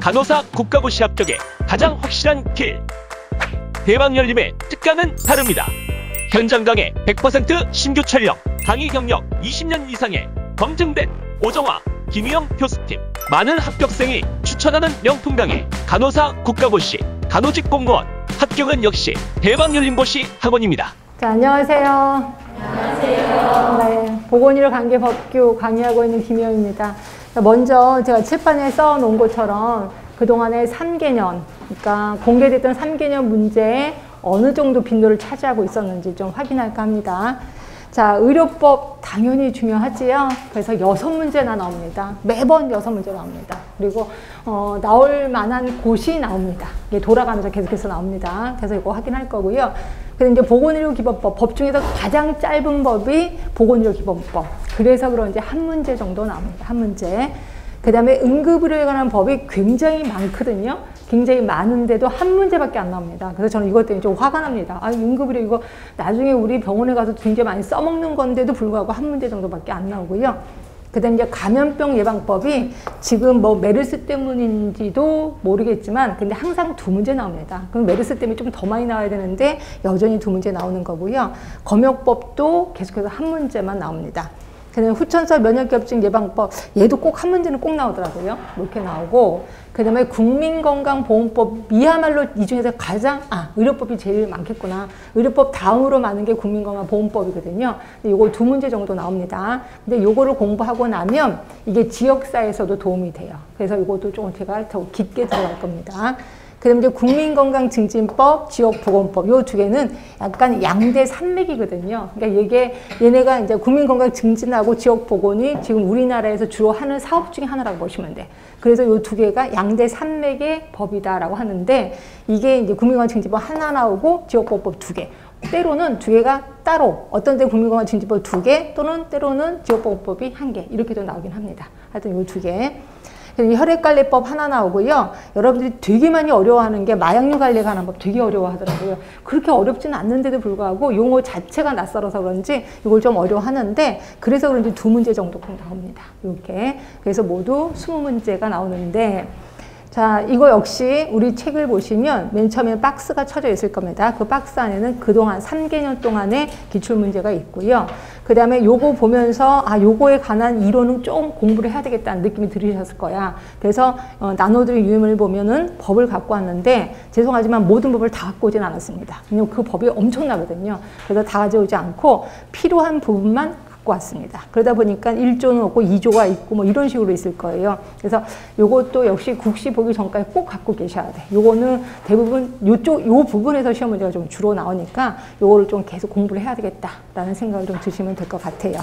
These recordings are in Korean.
간호사 국가고시 합격에 가장 확실한 길. 대방열림의 특강은 다릅니다. 현장 강의 100% 신규 촬영, 강의 경력 20년 이상의 검증된 오정화, 김희영 교수팀, 많은 합격생이 추천하는 명품 강의, 간호사 국가고시, 간호직 공무원, 합격은 역시 대방열림고시 학원입니다. 자, 안녕하세요. 안녕하세요. 네, 보건의료 관계법규 강의하고 있는 김희영입니다. 먼저 제가 칠판에 써놓은 것처럼 그동안의 3개년, 그러니까 공개됐던 3개년 문제에 어느 정도 빈도를 차지하고 있었는지 좀 확인할까 합니다. 자, 의료법 당연히 중요하지요. 그래서 6문제나 나옵니다. 매번 6문제 나옵니다. 그리고 나올 만한 곳이 나옵니다. 이게 돌아가면서 계속해서 나옵니다. 그래서 이거 확인할 거고요. 그래서 이제 보건의료기본법, 법 중에서 가장 짧은 법이 보건의료기본법. 그래서 그런지 한 문제 정도 나옵니다. 한 문제. 그 다음에 응급의료에 관한 법이 굉장히 많거든요. 굉장히 많은데도 한 문제밖에 안 나옵니다. 그래서 저는 이것 때문에 좀 화가 납니다. 아, 응급의료 이거 나중에 우리 병원에 가서 굉장히 많이 써먹는 건데도 불구하고 한 문제 정도밖에 안 나오고요. 그 다음에 이제 감염병 예방법이 지금 뭐 메르스 때문인지도 모르겠지만 근데 항상 2문제 나옵니다. 그럼 메르스 때문에 좀 더 많이 나와야 되는데 여전히 2문제 나오는 거고요. 검역법도 계속해서 한 문제만 나옵니다. 그다음에 후천서 면역겹증 예방법, 얘도 꼭 한 문제는 꼭 나오더라고요. 이렇게 나오고, 그 다음에 국민건강보험법이야말로 이 중에서 가장, 의료법이 제일 많겠구나. 의료법 다음으로 많은 게 국민건강보험법이거든요. 요거 2문제 정도 나옵니다. 근데 요거를 공부하고 나면 이게 지역사에서도 도움이 돼요. 그래서 이것도 조금 제가 더 깊게 들어갈 겁니다. 그 다음에 이제 국민건강증진법, 지역보건법, 요 2개는 약간 양대 산맥이거든요. 그러니까 얘네가 이제 국민건강증진하고 지역보건이 지금 우리나라에서 주로 하는 사업 중에 하나라고 보시면 돼. 그래서 요 2개가 양대 산맥의 법이다라고 하는데, 이게 이제 국민건강증진법 하나 나오고 지역보건법 2개. 때로는 2개가 따로, 어떤 때 국민건강증진법 2개, 또는 때로는 지역보건법이 1개, 이렇게도 나오긴 합니다. 하여튼 요 2개. 혈액관리법 하나 나오고요. 여러분들이 되게 많이 어려워하는 게 마약류 관리에 관한 법 되게 어려워하더라고요. 그렇게 어렵지는 않는데도 불구하고 용어 자체가 낯설어서 그런지 이걸 좀 어려워하는데, 그래서 그런지 2문제 정도 꼭 나옵니다. 이렇게. 그래서 모두 20문제가 나오는데, 자, 이거 역시 우리 책을 보시면 맨 처음에 박스가 쳐져 있을 겁니다. 그 박스 안에는 그동안 3개년 동안의 기출문제가 있고요. 그 다음에 요거 보면서 요거에 관한 이론은 좀 공부를 해야 되겠다는 느낌이 들으셨을 거야. 그래서 나눠드린 유형을 보면은 법을 갖고 왔는데, 죄송하지만 모든 법을 다 갖고 오진 않았습니다. 왜냐면 그 법이 엄청나거든요. 그래서 다 가져오지 않고 필요한 부분만 갖고 왔습니다. 그러다 보니까 1조는 없고 2조가 있고 뭐 이런 식으로 있을 거예요. 그래서 요것도 역시 국시 보기 전까지 꼭 갖고 계셔야 돼. 요거는 대부분 요 부분에서 시험 문제가 좀 주로 나오니까 요거를 좀 계속 공부를 해야 되겠다라는 생각을 좀 드시면 될 것 같아요.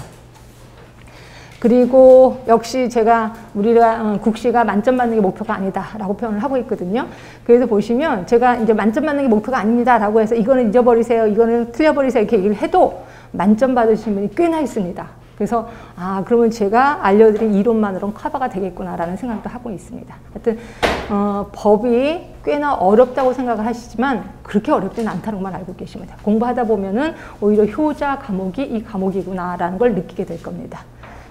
그리고 역시 제가 우리가 국시가 만점 받는 게 목표가 아니다라고 표현을 하고 있거든요. 그래서 보시면 제가 이제 만점 받는 게 목표가 아닙니다라고 해서 이거는 잊어버리세요, 이거는 틀려버리세요 이렇게 얘기를 해도 만점 받으신 분이 꽤나 있습니다. 그래서 그러면 제가 알려드린 이론만으로는 커버가 되겠구나라는 생각도 하고 있습니다. 하여튼 법이 꽤나 어렵다고 생각을 하시지만 그렇게 어렵지는 않다는 것만 알고 계시면 돼요. 공부하다 보면은 오히려 효자 과목이 이 과목이구나라는 걸 느끼게 될 겁니다.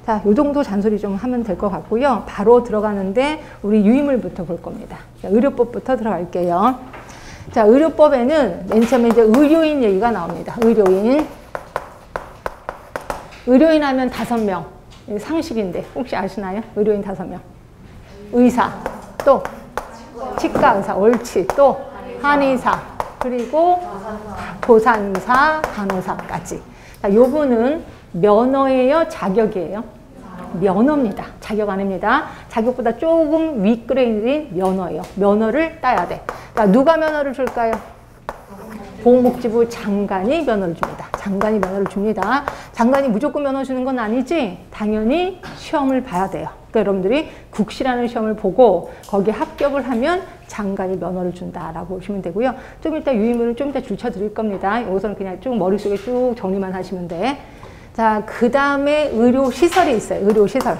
자, 요 정도 잔소리 좀 하면 될 것 같고요. 바로 들어가는데 우리 유의물부터 볼 겁니다. 자, 의료법부터 들어갈게요. 자, 의료법에는 맨 처음에 이제 의료인 얘기가 나옵니다. 의료인 하면 5명. 상식인데 혹시 아시나요? 의료인 5명. 의사, 또 치과 의사, 옳지, 또 한의사, 그리고 보산사, 간호사까지. 자, 요분은 면허예요? 자격이에요? 면허입니다. 자격 아닙니다. 자격보다 조금 윗그레이드인 면허예요. 면허를 따야 돼. 그러니까 누가 면허를 줄까요? 보건복지부 장관이 면허를 줍니다. 장관이 면허를 줍니다. 장관이 무조건 면허 주는 건 아니지, 당연히 시험을 봐야 돼요. 그러니까 여러분들이 국시라는 시험을 보고 거기에 합격을 하면 장관이 면허를 준다라고 보시면 되고요. 좀 이따 유의문을 좀 이따 줄쳐 드릴 겁니다. 여기서는 그냥 쭉 머릿속에 쭉 정리만 하시면 돼. 자, 그 다음에 의료시설이 있어요. 의료시설.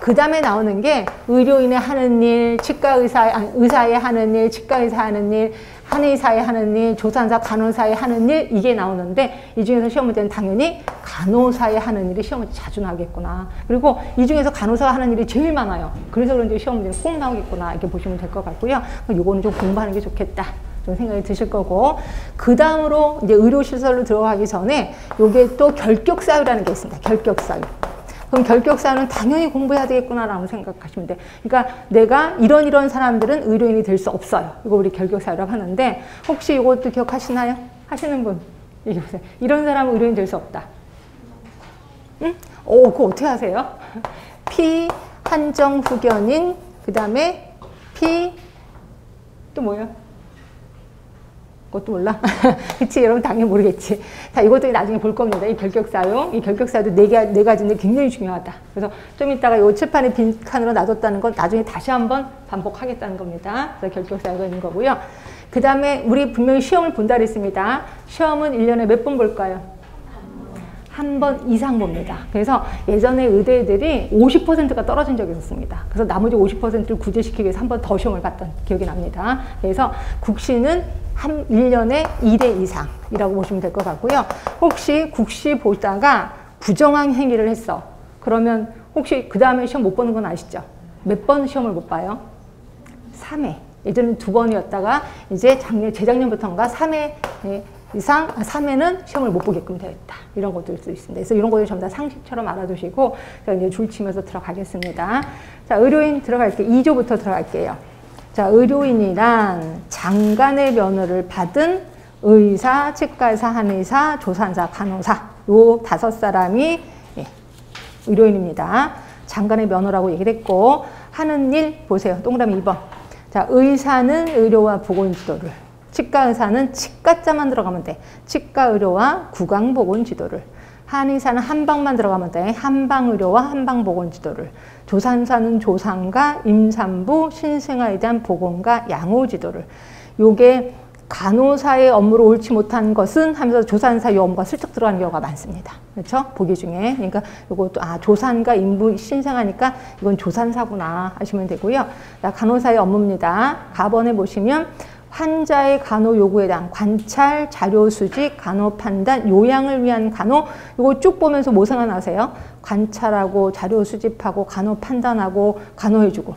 그 다음에 나오는 게 의료인의 하는 일, 의사의 하는 일, 치과의사 하는 일, 한의사의 하는 일, 조산사, 간호사의 하는 일, 이게 나오는데 이 중에서 시험 문제는 당연히 간호사의 하는 일이 시험 문제 자주 나오겠구나. 그리고 이 중에서 간호사가 하는 일이 제일 많아요. 그래서 그런지 시험 문제는 꼭 나오겠구나. 이렇게 보시면 될 것 같고요. 이거는 좀 공부하는 게 좋겠다. 좀 생각이 드실 거고, 그 다음으로 이제 의료시설로 들어가기 전에 요게 또 결격사유라는 게 있습니다. 결격사유. 그럼 결격사유는 당연히 공부해야 되겠구나라고 생각하시면 돼요. 그러니까 내가 이런 사람들은 의료인이 될 수 없어요. 이거 우리 결격사유라고 하는데, 혹시 이것도 기억하시나요? 하시는 분 얘기해보세요. 이런 사람은 의료인 될 수 없다. 응? 그거 어떻게 하세요? 피한정후견인, 그 다음에 또 뭐예요? 그것도 몰라? 그치, 여러분 당연히 모르겠지. 자, 이것도 나중에 볼 겁니다. 이 결격사유. 이 결격사유도 네 가지인데 굉장히 중요하다. 그래서 좀 이따가 이 칠판에 빈 칸으로 놔뒀다는 건 나중에 다시 한번 반복하겠다는 겁니다. 그래서 결격사유가 있는 거고요. 그 다음에 우리 분명히 시험을 본다 그랬습니다. 시험은 1년에 몇 번 볼까요? 한 번 이상 봅니다. 그래서 예전에 의대들이 50%가 떨어진 적이 있었습니다. 그래서 나머지 50%를 구제시키기 위해서 한 번 더 시험을 봤던 기억이 납니다. 그래서 국시는 1년에 2대 이상이라고 보시면 될 것 같고요. 혹시 국시 보다가 부정한 행위를 했어. 그러면 혹시 그 다음에 시험 못 보는 건 아시죠? 몇 번 시험을 못 봐요? 3회. 예전에 2번이었다가 이제 재작년부터인가 3회 이상, 3회는 시험을 못 보게끔 되었다. 이런 것도 있습니다. 그래서 이런 것들 전부 다 상식처럼 알아두시고 제가 이제 줄 치면서 들어가겠습니다. 자, 의료인 들어갈게요. 2조부터 들어갈게요. 자, 의료인이란 장관의 면허를 받은 의사, 치과의사, 한의사, 조산사, 간호사 요 5사람이 의료인입니다. 장관의 면허라고 얘기를 했고 하는 일 보세요. 동그라미 2번. 자, 의사는 의료와 보건지도를, 치과의사는 치과자만 들어가면 돼. 치과의료와 구강보건지도를, 한의사는 한방만 들어가면 돼. 한방의료와 한방보건지도를, 조산사는 조산과 임산부, 신생아에 대한 보건과 양호지도를. 요게 간호사의 업무로 옳지 못한 것은 하면서 조산사의 업무가 슬쩍 들어가는 경우가 많습니다. 그렇죠? 보기 중에. 그러니까 요것도 조산과 임부, 신생아니까 이건 조산사구나 하시면 되고요. 자, 간호사의 업무입니다. 가번에 보시면 환자의 간호 요구에 대한 관찰, 자료 수집, 간호 판단, 요양을 위한 간호, 이거 쭉 보면서 뭐 생각나세요? 관찰하고, 자료 수집하고, 간호 판단하고, 간호해주고.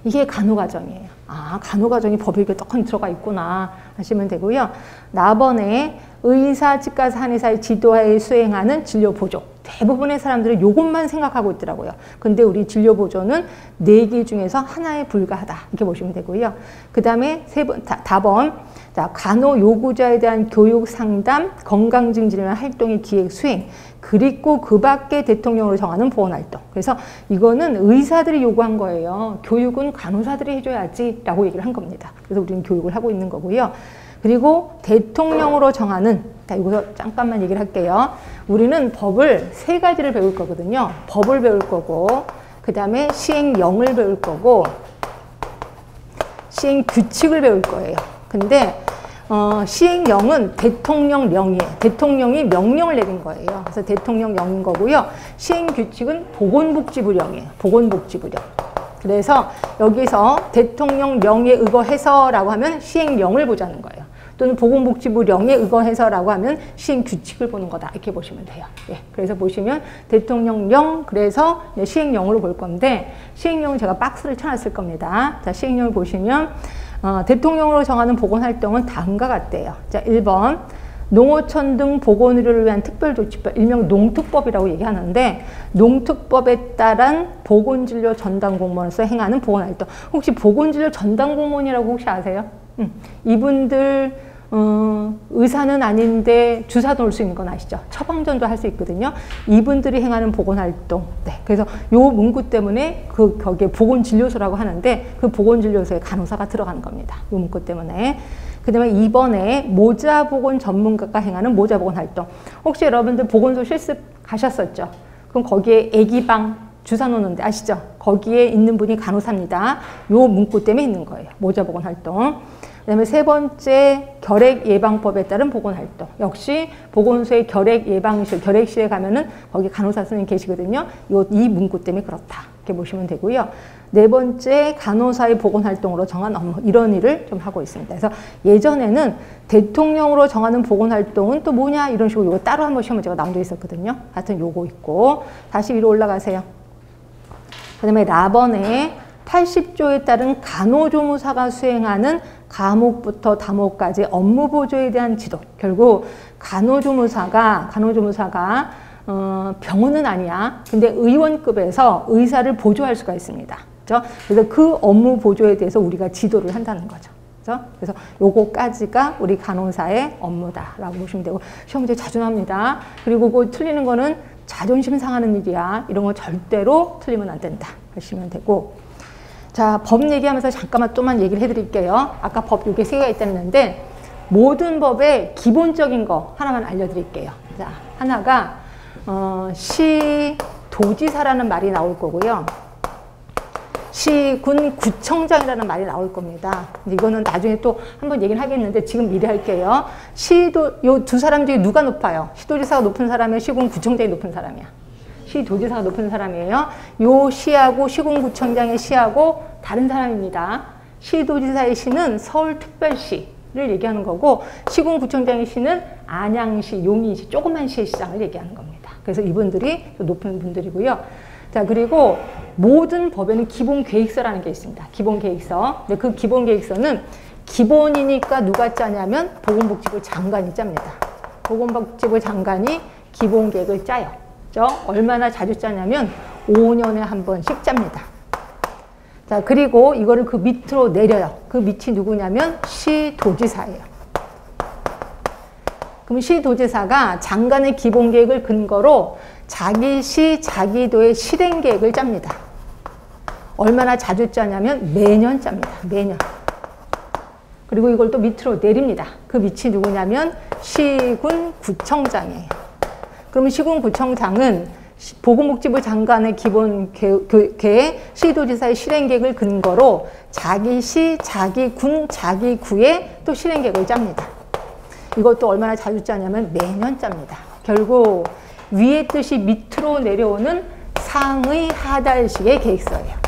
이게 간호과정이에요. 간호과정이 법에 떡하니 들어가 있구나 하시면 되고요. 나번에 의사, 치과의사, 한의사의 지도하에 수행하는 진료보조. 대부분의 사람들은 이것만 생각하고 있더라고요. 근데 우리 진료보조는 4개 중에서 하나에 불과하다. 이렇게 보시면 되고요. 그 다음에 다번. 자, 간호 요구자에 대한 교육 상담, 건강증진이나 활동의 기획 수행, 그리고 그 밖에 대통령으로 정하는 보건활동. 그래서 이거는 의사들이 요구한 거예요. 교육은 간호사들이 해줘야지 라고 얘기를 한 겁니다. 그래서 우리는 교육을 하고 있는 거고요. 그리고 대통령으로 정하는, 자, 이거 잠깐만 얘기를 할게요. 우리는 법을 3가지를 배울 거거든요. 법을 배울 거고, 그 다음에 시행령을 배울 거고, 시행규칙을 배울 거예요. 근데 시행령은 대통령령이에요. 대통령이 명령을 내린 거예요. 그래서 대통령령인 거고요. 시행규칙은 보건복지부령이에요. 보건복지부령. 그래서 여기서 대통령령에 의거해서라고 하면 시행령을 보자는 거예요. 또는 보건복지부령에 의거해서라고 하면 시행규칙을 보는 거다. 이렇게 보시면 돼요. 예, 그래서 보시면 대통령령, 그래서 시행령으로 볼 건데, 시행령은 제가 박스를 쳐놨을 겁니다. 자, 시행령을 보시면 대통령으로 정하는 보건활동은 다음과 같대요. 자, 1번 농어촌 등 보건의료를 위한 특별조치법, 일명 농특법이라고 얘기하는데, 농특법에 따른 보건진료 전담공무원으로서 행하는 보건활동. 혹시 보건진료 전담공무원이라고 혹시 아세요? 이분들 의사는 아닌데 주사도 올 수 있는 건 아시죠? 처방전도 할 수 있거든요. 이분들이 행하는 보건활동. 네, 그래서 요 문구 때문에 거기에 보건진료소라고 하는데, 그 보건진료소에 간호사가 들어가는 겁니다. 요 문구 때문에. 그 다음에 2번에 모자보건 전문가가 행하는 모자보건 활동. 혹시 여러분들 보건소 실습 가셨었죠? 그럼 거기에 애기방 주사 놓는데 아시죠? 거기에 있는 분이 간호사입니다. 요 문구 때문에 있는 거예요. 모자보건 활동. 그다음에 세 번째 결핵 예방법에 따른 보건활동. 역시 보건소의 결핵 예방실, 결핵실에 가면은 거기 간호사 선생님 계시거든요. 이 문구 때문에 그렇다. 이렇게 보시면 되고요. 네 번째 간호사의 보건활동으로 정한 업무. 이런 일을 좀 하고 있습니다. 그래서 예전에는 대통령으로 정하는 보건활동은 또 뭐냐 이런 식으로 이거 따로 한번 시험 문제가 나온 적 있었거든요. 하여튼 요거 있고 다시 위로 올라가세요. 그다음에 라번에 80조에 따른 간호조무사가 수행하는 과목부터 다목까지 업무 보조에 대한 지도. 결국 간호조무사가 병원은 아니야. 근데 의원급에서 의사를 보조할 수가 있습니다. 그렇죠? 그래서 그 업무 보조에 대해서 우리가 지도를 한다는 거죠. 그렇죠? 그래서 요거까지가 우리 간호사의 업무다라고 보시면 되고 시험 문제 자주 나옵니다. 그리고 그 틀리는 거는 자존심 상하는 일이야. 이런 거 절대로 틀리면 안 된다. 하시면 되고. 자, 법 얘기하면서 잠깐만 또만 얘기를 해드릴게요. 아까 법 요게 3개가 있다는데 모든 법의 기본적인 거 하나만 알려드릴게요. 자, 하나가 시도지사라는 말이 나올 거고요. 시군 구청장이라는 말이 나올 겁니다. 이거는 나중에 또 한번 얘기를 하겠는데 지금 미리 할게요. 요 두 사람 중에 누가 높아요? 시도지사가 높은 사람이에요? 시군 구청장이 높은 사람이야? 시도지사가 높은 사람이에요. 요 시하고 시군구청장의 시하고 다른 사람입니다. 시도지사의 시는 서울특별시를 얘기하는 거고 시군구청장의 시는 안양시, 용인시, 조그만 시의 시장을 얘기하는 겁니다. 그래서 이분들이 높은 분들이고요. 자, 그리고 모든 법에는 기본계획서라는 게 있습니다. 기본계획서. 근데 그 기본계획서는 기본이니까 누가 짜냐면 보건복지부 장관이 짭니다. 보건복지부 장관이 기본계획을 짜요. 얼마나 자주 짜냐면 5년에 한 번씩 짭니다. 자, 그리고 이거를 그 밑으로 내려요. 그 밑이 누구냐면 시도지사예요. 그럼 시도지사가 장관의 기본계획을 근거로 자기 시, 자기 도의 실행계획을 짭니다. 얼마나 자주 짜냐면 매년 짭니다. 매년. 그리고 이걸 또 밑으로 내립니다. 그 밑이 누구냐면 시군구청장이에요. 그러면 시군구청장은 보건복지부 장관의 기본 계획, 시도지사의 실행계획을 근거로 자기 시, 자기 군, 자기 구의 또 실행계획을 짭니다. 이것도 얼마나 자주 짜냐면 매년 짭니다. 결국 위의 뜻이 밑으로 내려오는 상의 하달식의 계획서예요.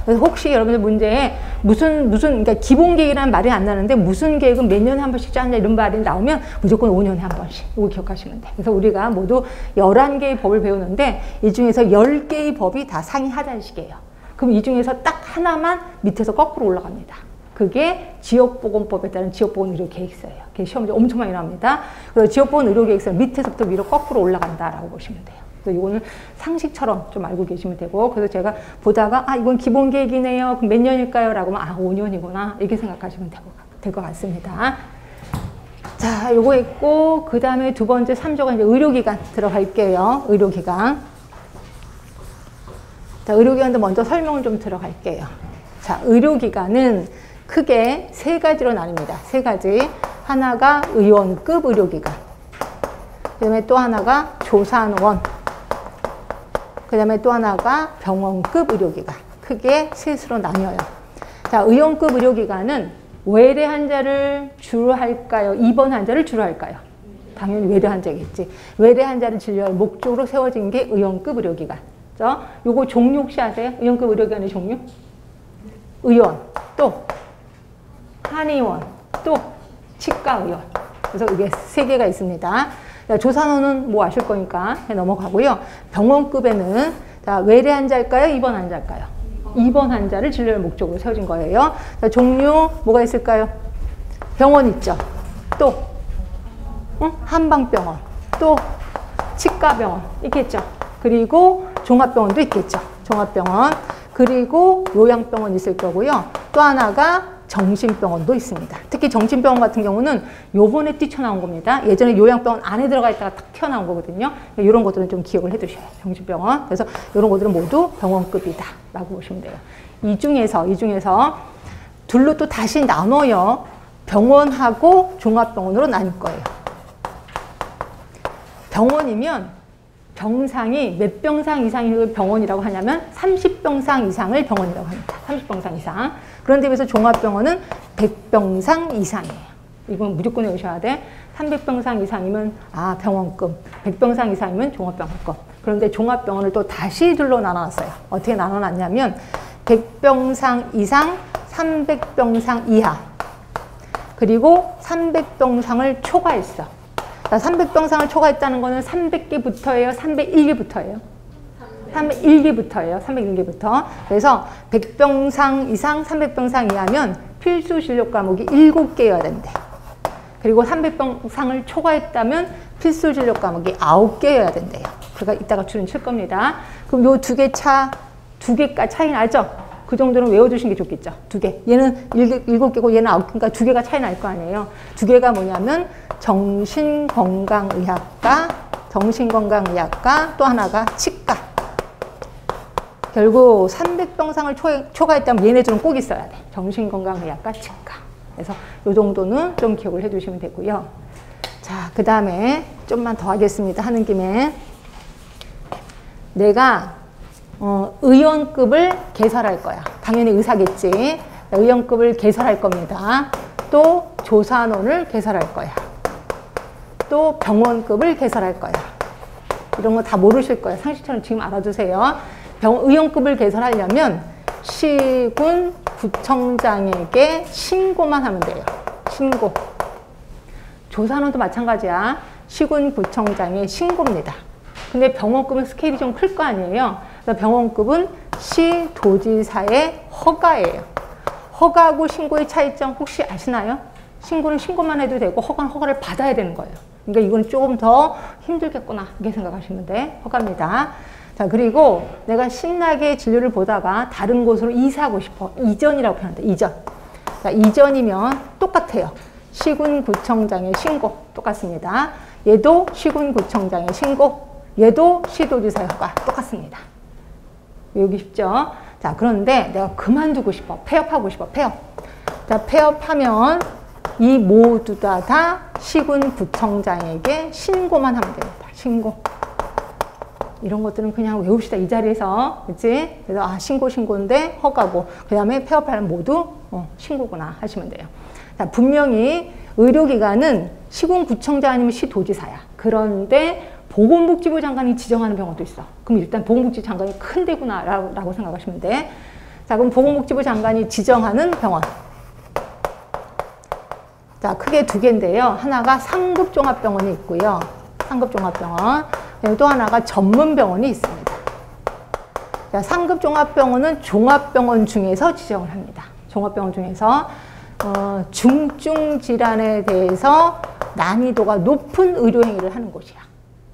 그래서 혹시 여러분들 문제에 그러니까 기본계획이라는 말이 안 나는데 무슨 계획은 몇 년에 한 번씩 짜냐 이런 말이 나오면 무조건 5년에 한 번씩. 이거 기억하시면 돼요. 그래서 우리가 모두 11개의 법을 배우는데 이 중에서 10개의 법이 다 상위 하단식이에요. 그럼 이 중에서 딱 하나만 밑에서 거꾸로 올라갑니다. 그게 지역보건법에 따른 지역보건의료계획서예요. 그게 시험 문제 엄청 많이 나옵니다. 그래서 지역보건의료계획서는 밑에서부터 위로 거꾸로 올라간다라고 보시면 돼요. 이거는 상식처럼 좀 알고 계시면 되고, 그래서 제가 보다가 이건 기본계획이네요. 그럼 몇 년일까요? 라고 하면 5년이구나 이렇게 생각하시면 될 것 같습니다. 자, 요거 있고 그 다음에 두 번째 3조가 이제 의료기관 들어갈게요. 의료기관. 자, 의료기관도 먼저 설명을 좀 들어갈게요. 자, 의료기관은 크게 3가지로 나뉩니다. 3가지. 하나가 의원급 의료기관. 그 다음에 또 하나가 조산원. 그 다음에 또 하나가 병원급 의료기관. 크게 셋으로 나뉘어요. 자, 의원급 의료기관은 외래 환자를 주로 할까요? 입원 환자를 주로 할까요? 당연히 외래 환자겠지. 외래 환자를 진료할 목적으로 세워진 게 의원급 의료기관. 요거 종류 혹시 아세요? 의원급 의료기관의 종류? 의원, 또 한의원, 또 치과의원. 그래서 이게 3개가 있습니다. 조산원은 뭐 아실 거니까 넘어가고요. 병원급에는 자, 외래 환자일까요? 입원 환자일까요? 입원 환자를 진료할 목적으로 세워진 거예요. 자, 종류 뭐가 있을까요? 병원 있죠. 또 한방병원, 또 치과병원 있겠죠. 그리고 종합병원도 있겠죠. 종합병원. 그리고 요양병원 있을 거고요. 또 하나가 정신병원도 있습니다. 특히 정신병원 같은 경우는 요번에 뛰쳐나온 겁니다. 예전에 요양병원 안에 들어가 있다가 탁 튀어나온 거거든요. 이런 것들은 좀 기억을 해두셔요. 정신병원. 그래서 이런 것들은 모두 병원급이다 라고 보시면 돼요. 이 중에서 둘로 또 다시 나눠요. 병원하고 종합병원으로 나눌 거예요. 병원이면 병상이 몇 병상 이상을 병원이라고 하냐면 30병상 이상을 병원이라고 합니다. 30병상 이상. 그런데 비해서 종합병원은 100병상 이상이에요. 이건 무조건 외우셔야 돼. 300병상 이상이면 병원급, 100병상 이상이면 종합병원급. 그런데 종합병원을 또 다시 둘로 나눠놨어요. 어떻게 나눠놨냐면 100병상 이상, 300병상 이하, 그리고 300병상을 초과했어. 300병상을 초과했다는 거는 300개부터예요? 301개부터예요? 301개부터예요. 301개부터. 그래서 100병상 이상, 300병상 이하면 필수 진료 과목이 7개여야 된대. 그리고 300병상을 초과했다면 필수 진료 과목이 9개여야 된대요. 그러니까 이따가 줄은 칠 겁니다. 그럼 요 두 개 두 개가 차이 나죠? 그 정도는 외워두시는 게 좋겠죠. 두 개. 얘는 7개고 얘는 9개니까 두 개가 차이 날 거 아니에요. 두 개가 뭐냐면 정신건강의학과, 또 하나가 치과. 결국 300병상을 초과했다면 얘네들은 꼭 있어야 돼. 정신건강의학과, 치과. 그래서 이 정도는 좀 기억을 해두시면 되고요. 자, 그 다음에 좀만 더 하겠습니다. 하는 김에 내가 의원급을 개설할 거야. 당연히 의사겠지. 의원급을 개설할 겁니다. 또 조산원을 개설할 거야. 또 병원급을 개설할 거야. 이런 거 다 모르실 거예요. 상식처럼 지금 알아두세요. 의원급을 개설하려면 시군 구청장에게 신고만 하면 돼요. 신고. 조산원도 마찬가지야. 시군 구청장의 신고입니다. 근데 병원급은 스케일이 좀 클 거 아니에요. 그래서 병원급은 시도지사의 허가예요. 허가하고 신고의 차이점 혹시 아시나요? 신고는 신고만 해도 되고 허가는 허가를 받아야 되는 거예요. 그러니까 이건 조금 더 힘들겠구나 이렇게 생각하시면 돼. 허가입니다. 자, 그리고 내가 신나게 진료를 보다가 다른 곳으로 이사하고 싶어. 이전이라고 표현한다. 이전. 자, 이전이면 똑같아요. 시군구청장의 신고 똑같습니다. 얘도 시군구청장의 신고, 얘도 시도지사의 허가 똑같습니다. 외우기 쉽죠? 자, 그런데 내가 그만두고 싶어. 폐업하고 싶어. 폐업. 자, 폐업하면 이 모두 다 시군구청장에게 신고만 하면 됩니다. 신고. 이런 것들은 그냥 외웁시다. 이 자리에서. 그치? 그래서 신고인데 허가고. 그 다음에 폐업하면 모두 신고구나 하시면 돼요. 자, 분명히 의료기관은 시군구청장 아니면 시도지사야. 그런데 보건복지부 장관이 지정하는 병원도 있어. 그럼 일단 보건복지부 장관이 큰 데구나 라고 생각하시면 돼. 자, 그럼 보건복지부 장관이 지정하는 병원. 자, 크게 두 개인데요. 하나가 상급종합병원이 있고요. 상급종합병원. 또 하나가 전문병원이 있습니다. 자, 상급종합병원은 종합병원 중에서 지정을 합니다. 종합병원 중에서 중증 질환에 대해서 난이도가 높은 의료행위를 하는 곳이야.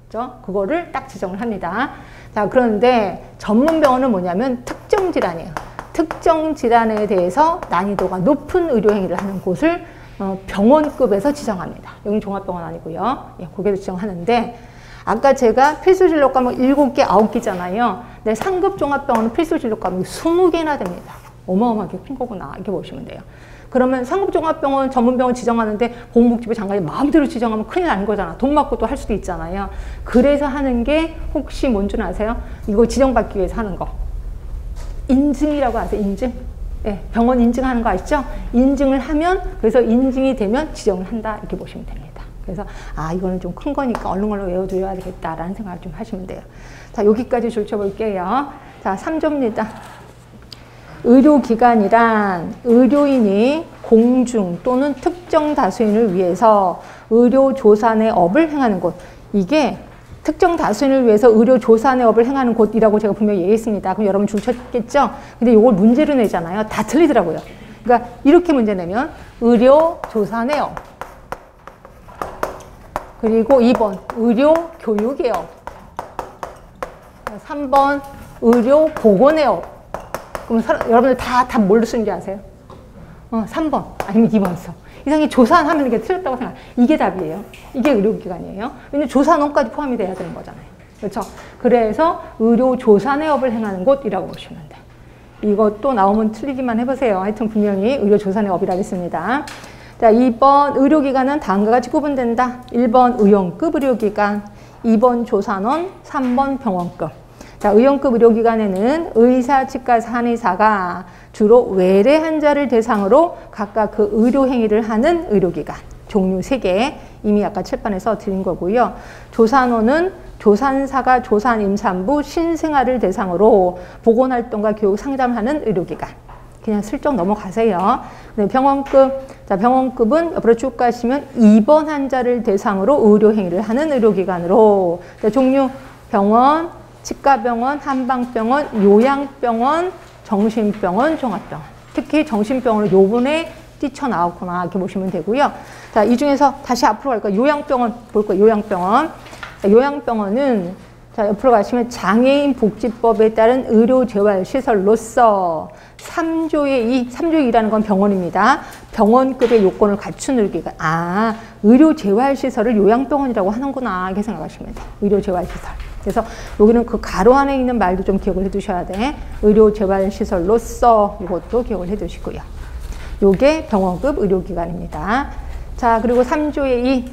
그죠? 그거를 딱 지정을 합니다. 자, 그런데 전문병원은 뭐냐면 특정 질환이에요. 특정 질환에 대해서 난이도가 높은 의료행위를 하는 곳을 병원급에서 지정합니다. 여기는 종합병원 아니고요. 예, 거기에서 지정하는데 아까 제가 필수진료 과목 7개, 9개잖아요. 근데 상급 종합병원은 필수진료 과목이 20개나 됩니다. 어마어마하게 큰 거구나. 이렇게 보시면 돼요. 그러면 상급 종합병원, 전문병원 지정하는데 보건복지부 장관이 마음대로 지정하면 큰일 나는 거잖아. 돈 받고 또 할 수도 있잖아요. 그래서 하는 게 혹시 뭔 줄 아세요? 이거 지정받기 위해서 하는 거. 인증이라고 아세요? 인증? 네, 병원 인증하는 거 아시죠? 인증을 하면, 그래서 인증이 되면 지정을 한다. 이렇게 보시면 됩니다. 그래서 이거는 좀 큰 거니까 얼른 외워둬야 되겠다라는 생각을 좀 하시면 돼요. 자, 여기까지 줄쳐볼게요. 자, 3조입니다. 의료기관이란 의료인이 공중 또는 특정 다수인을 위해서 의료조산의 업을 행하는 곳. 이게 특정 다수인을 위해서 의료조산의 업을 행하는 곳이라고 제가 분명히 얘기했습니다. 그럼 여러분 줄쳤겠죠? 근데 이걸 문제로 내잖아요. 다 틀리더라고요. 그러니까 이렇게 문제 내면 의료조산의 업. 그리고 2번 의료교육의 업. 3번 의료보건의 업. 그럼 여러분들 다 뭘로 쓰는지 아세요? 3번 아니면 2번 써. 이상하게 조산하면 이게 틀렸다고 생각. 이게 답이에요. 이게 의료기관이에요. 왜냐면 조산원까지 포함이 돼야 되는 거잖아요. 그렇죠? 그래서 의료조산의 업을 행하는 곳이라고 보시면 돼. 이것도 나오면 틀리기만 해보세요. 하여튼 분명히 의료조산의 업이라고 했습니다. 자, 2번 의료기관은 다음과 같이 구분된다. 1번 의원급 의료기관, 2번 조산원, 3번 병원급. 자, 의원급 의료기관에는 의사, 치과사, 한의사가 주로 외래 환자를 대상으로 각각 그 의료 행위를 하는 의료기관. 종류 3개 이미 아까 칠판에서 드린 거고요. 조산원은 조산사가 조산 임산부 신생아를 대상으로 보건활동과 교육 상담하는 의료기관. 그냥 슬쩍 넘어가세요. 네, 병원급. 자, 병원급은 옆으로 쭉 가시면 입원 환자를 대상으로 의료 행위를 하는 의료기관으로. 자, 종류 병원, 치과병원, 한방병원, 요양병원, 정신병원, 종합병원. 특히 정신병원은 요번에 뛰쳐나왔구나 이렇게 보시면 되고요. 자, 이 중에서 다시 앞으로 갈까요? 요양병원 볼 거예요. 요양병원. 자, 요양병원은 자, 옆으로 가시면 장애인 복지법에 따른 의료재활시설로서 3조의 2, 3조의 2라는 건 병원입니다. 병원급의 요건을 갖춘 의료기관. 아, 의료재활시설을 요양병원이라고 하는구나 이렇게 생각하시면 돼요. 의료재활시설. 그래서 여기는 그 가로 안에 있는 말도 좀 기억을 해두셔야 돼. 의료재활시설로서 이것도 기억을 해두시고요. 요게 병원급 의료기관입니다. 자, 그리고 3조의 2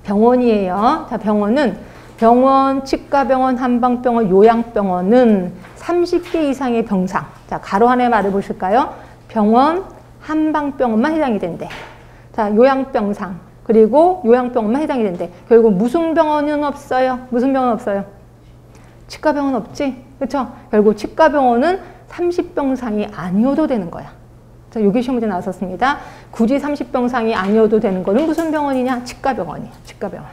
병원이에요. 자, 병원은 병원, 치과병원, 한방병원, 요양병원은 30개 이상의 병상. 자, 가로 안에 말해 보실까요? 병원, 한방병원만 해당이 된대. 자, 요양병상. 그리고 요양병원만 해당이 된대. 결국 무슨 병원은 없어요? 무슨 병원 없어요? 치과병원 없지? 그렇죠? 결국 치과병원은 30병상이 아니어도 되는 거야. 자, 여기 시험 문제 나왔었습니다. 굳이 30병상이 아니어도 되는 거는 무슨 병원이냐? 치과병원이에요. 치과병원.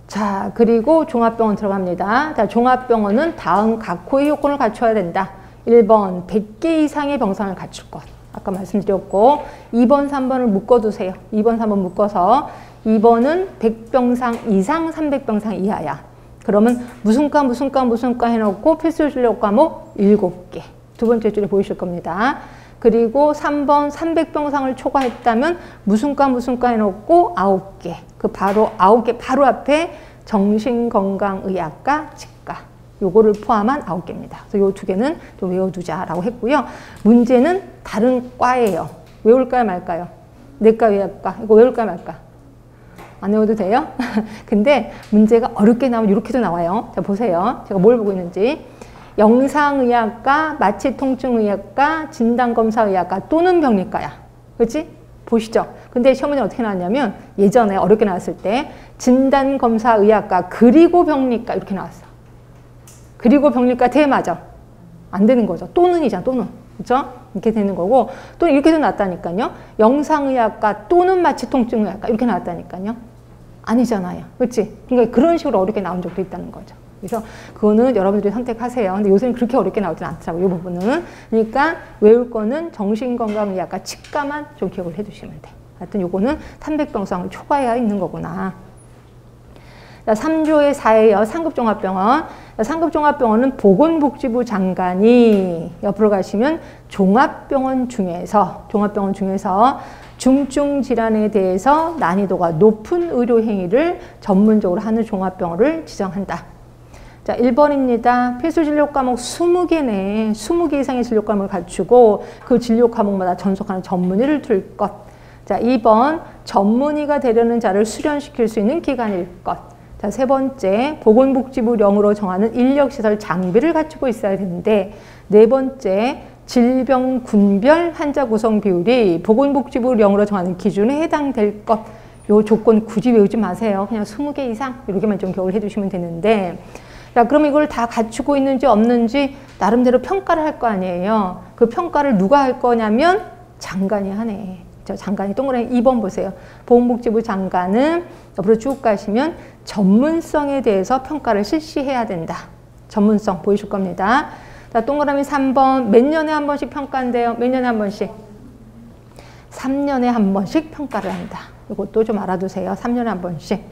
자, 그리고 종합병원 들어갑니다. 자, 종합병원은 다음 각호의 요건을 갖춰야 된다. 1번 100개 이상의 병상을 갖출 것. 아까 말씀드렸고 2번, 3번을 묶어두세요. 2번, 3번 묶어서 2번은 100병상 이상 300병상 이하야. 그러면 무슨 과 해놓고 필수 진료 과목 7개. 두 번째 줄에 보이실 겁니다. 그리고 3번 300병상을 초과했다면 무슨 과 해놓고 9개. 그 바로 9개 바로 앞에 정신건강의학과, 치과. 요거를 포함한 9개입니다. 그래서 요 2개는 좀 외워두자라고 했고요. 문제는 다른 과예요. 외울까요, 말까요? 내과, 의학과. 이거 외울까요, 말까? 안 외워도 돼요? 근데 문제가 어렵게 나오면 이렇게도 나와요. 자, 보세요. 제가 뭘 보고 있는지. 영상의학과, 마취통증의학과, 진단검사의학과 또는 병리과야. 그렇지? 보시죠. 근데 시험문제 어떻게 나왔냐면 예전에 어렵게 나왔을 때 진단검사의학과 그리고 병리과 이렇게 나왔어. 그리고 병리과 대맞아. 안 되는 거죠. 또는이잖아. 또는. 그렇죠? 이렇게 되는 거고 또 이렇게도 나왔다니까요. 영상의학과 또는 마취통증의학과 이렇게 나왔다니까요. 아니잖아요. 그렇지? 그러니까 그런 식으로 어렵게 나온 적도 있다는 거죠. 그래서 그거는 여러분들이 선택하세요. 근데 요새는 그렇게 어렵게 나오진 않더라고요. 이 부분은. 그러니까 외울 거는 정신건강의학과 치과만 좀 기억을 해두시면 돼. 하여튼 요거는 300병상을 초과해야 있는 거구나. 자, 3조의 4예요. 상급종합병원. 상급종합병원은 보건복지부 장관이 옆으로 가시면 종합병원 중에서 중증 질환에 대해서 난이도가 높은 의료 행위를 전문적으로 하는 종합병원을 지정한다. 자, 1번입니다. 필수 진료 과목 20개네. 20개 이상의 진료 과목을 갖추고 그 진료 과목마다 전속하는 전문의를 둘 것. 자, 2번 전문의가 되려는 자를 수련시킬 수 있는 기관일 것. 자, 3번째 보건복지부령으로 정하는 인력시설 장비를 갖추고 있어야 되는데 4번째 질병 군별 환자 구성 비율이 보건복지부령으로 정하는 기준에 해당될 것. 요 조건 굳이 외우지 마세요. 그냥 20개 이상 이렇게만 좀 기억을 해두시면 되는데 자, 그럼 이걸 다 갖추고 있는지 없는지 나름대로 평가를 할 거 아니에요. 그 평가를 누가 할 거냐면 장관이 하네. 저 장관이 동그라미 2번 보세요. 보건복지부 장관은 옆으로 쭉 가시면 전문성에 대해서 평가를 실시해야 된다. 전문성 보이실 겁니다. 자, 동그라미 3번 몇 년에 한 번씩 평가한대요? 몇 년에 한 번씩? 3년에 한 번씩 평가를 한다. 이것도 좀 알아두세요. 3년에 한 번씩.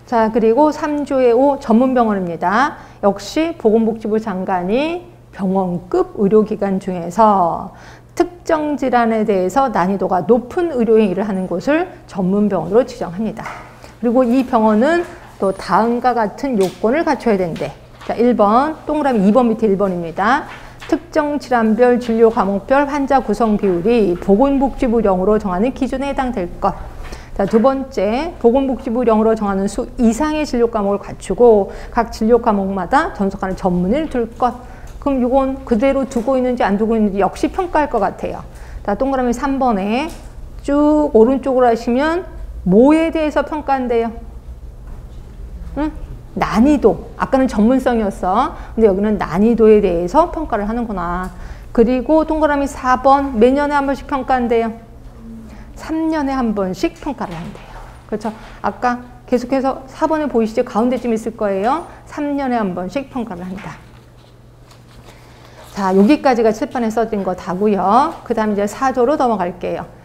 자, 그리고 3조의 5 전문병원입니다. 역시 보건복지부 장관이 병원급 의료기관 중에서 특정 질환에 대해서 난이도가 높은 의료행위를 하는 곳을 전문병원으로 지정합니다. 그리고 이 병원은 또 다음과 같은 요건을 갖춰야 된대. 자, 1번 동그라미 2번 밑에 1번입니다. 특정 질환별, 진료 과목별 환자 구성 비율이 보건복지부령으로 정하는 기준에 해당될 것. 자, 두 번째, 보건복지부령으로 정하는 수 이상의 진료 과목을 갖추고 각 진료 과목마다 전속하는 전문의를 둘 것. 그럼 이건 그대로 두고 있는지 안 두고 있는지 역시 평가할 것 같아요. 자, 동그라미 3번에 쭉 오른쪽으로 하시면 뭐에 대해서 평가한대요? 응? 난이도. 아까는 전문성이었어. 근데 여기는 난이도에 대해서 평가를 하는구나. 그리고 동그라미 4번 몇 년에 한 번씩 평가한대요? 3년에 한 번씩 평가를 한대요. 그렇죠? 아까 계속해서 4번에 보이시죠? 가운데쯤 있을 거예요. 3년에 한 번씩 평가를 한다. 자, 여기까지가 칠판에 써진 거 다고요. 그 다음 이제 4조로 넘어갈게요.